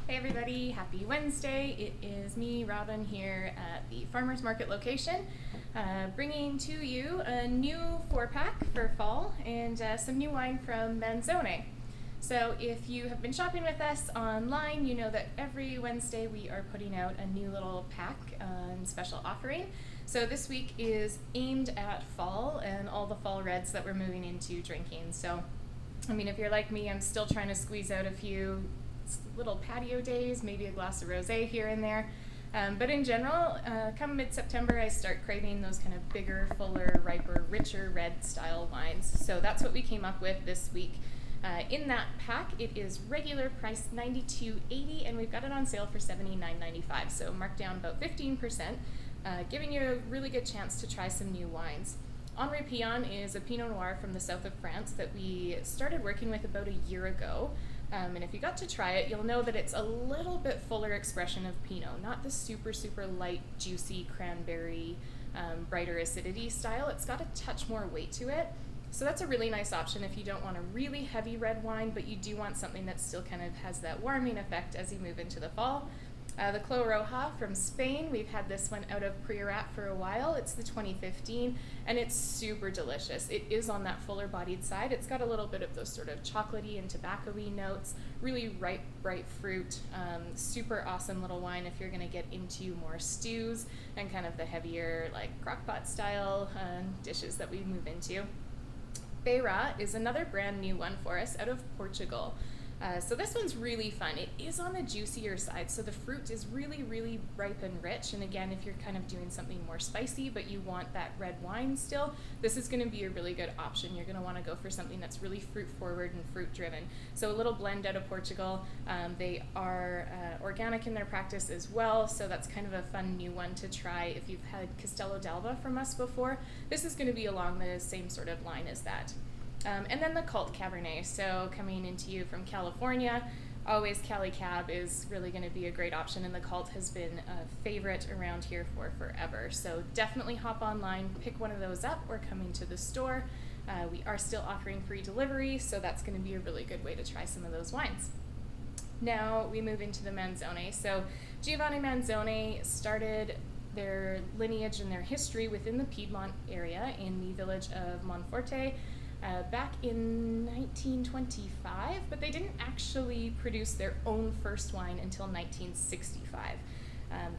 Hey everybody, happy Wednesday. It is me, Robin, here at the Farmers Market location, bringing to you a new 4-pack for fall and some new wine from Manzone. So if you have been shopping with us online, you know that every Wednesday we are putting out a new little pack and special offering. So this week is aimed at fall and all the fall reds that we're moving into drinking. So, if you're like me, I'm still trying to squeeze out a few little patio days, maybe a glass of rosé here and there. But in general, come mid-September, I start craving those kind of bigger, fuller, riper, richer red style wines. So that's what we came up with this week. In that pack, it is regular price $92.80, and we've got it on sale for $79.95. So marked down about 15%, giving you a really good chance to try some new wines. Henri Pillon is a Pinot Noir from the south of France that we started working with about a year ago. And if you got to try it, you'll know that it's a little bit fuller expression of Pinot, not the super, super light, juicy cranberry, brighter acidity style. It's got a touch more weight to it. So that's a really nice option if you don't want a really heavy red wine, but you do want something that still kind of has that warming effect as you move into the fall. The Clos Roja from Spain, we've had this one out of Priorat for a while. It's the 2015, and it's super delicious. It is on that fuller bodied side. It's got a little bit of those sort of chocolatey and tobacco-y notes, really ripe, bright fruit, super awesome little wine if you're gonna get into more stews and kind of the heavier like crock-pot style dishes that we move into. Beira is another brand new one for us out of Portugal. So this one's really fun. It is on the juicier side, so the fruit is really, really ripe and rich. And again, if you're kind of doing something more spicy, but you want that red wine still, this is going to be a really good option. You're going to want to go for something that's really fruit forward and fruit driven. So a little blend out of Portugal. They are organic in their practice as well, so that's kind of a fun new one to try if you've had Castello d'Alba from us before. This is going to be along the same sort of line as that. And then the Cult Cabernet, so coming into you from California, always Cali Cab is really going to be a great option, and the Cult has been a favorite around here for forever. So definitely hop online, pick one of those up, or come into the store. We are still offering free delivery, so that's going to be a really good way to try some of those wines. Now we move into the Manzone. So Giovanni Manzone started their lineage and their history within the Piedmont area in the village of Monforte. Back in 1925, but they didn't actually produce their own first wine until 1965.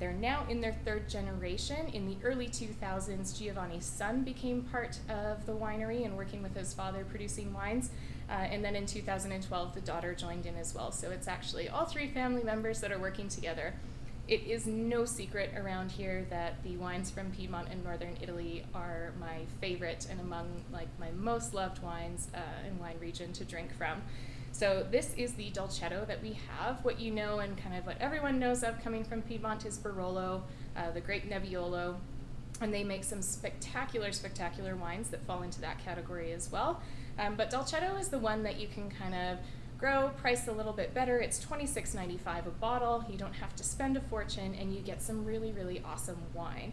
They're now in their third generation. In the early 2000s, Giovanni's son became part of the winery and working with his father producing wines. And then in 2012, the daughter joined in as well. So it's actually all three family members that are working together. It is no secret around here that the wines from Piedmont and Northern Italy are my favorite and among my most loved wines in wine region to drink from. So this is the Dolcetto that we have. What you know and kind of what everyone knows of coming from Piedmont is Barolo, the grape Nebbiolo, and they make some spectacular, spectacular wines that fall into that category as well. But Dolcetto is the one that you can kind of grow, priced a little bit better. It's $26.95 a bottle. You don't have to spend a fortune, and you get some really, really awesome wine.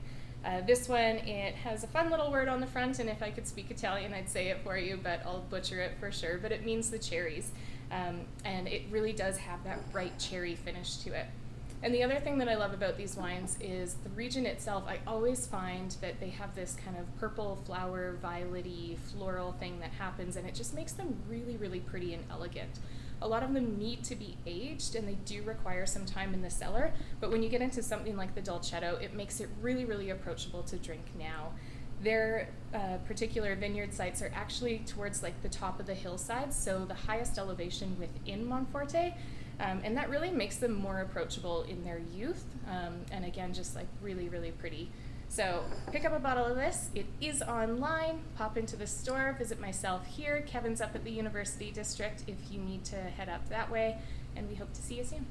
This one, it has a fun little word on the front, and if I could speak Italian, I'd say it for you, but I'll butcher it for sure. But it means the cherries, and it really does have that bright cherry finish to it. And the other thing that I love about these wines is the region itself. I always find that they have this kind of purple flower, violet-y, floral thing that happens, and it just makes them really, really pretty and elegant. A lot of them need to be aged, and they do require some time in the cellar, but when you get into something like the Dolcetto, it makes it really, really approachable to drink now. Their particular vineyard sites are actually towards the top of the hillside, so the highest elevation within Monforte, and that really makes them more approachable in their youth, and again, just really, really pretty. So pick up a bottle of this. It is online. Pop into the store, visit myself here. Kevin's up at the University District if you need to head up that way, and we hope to see you soon.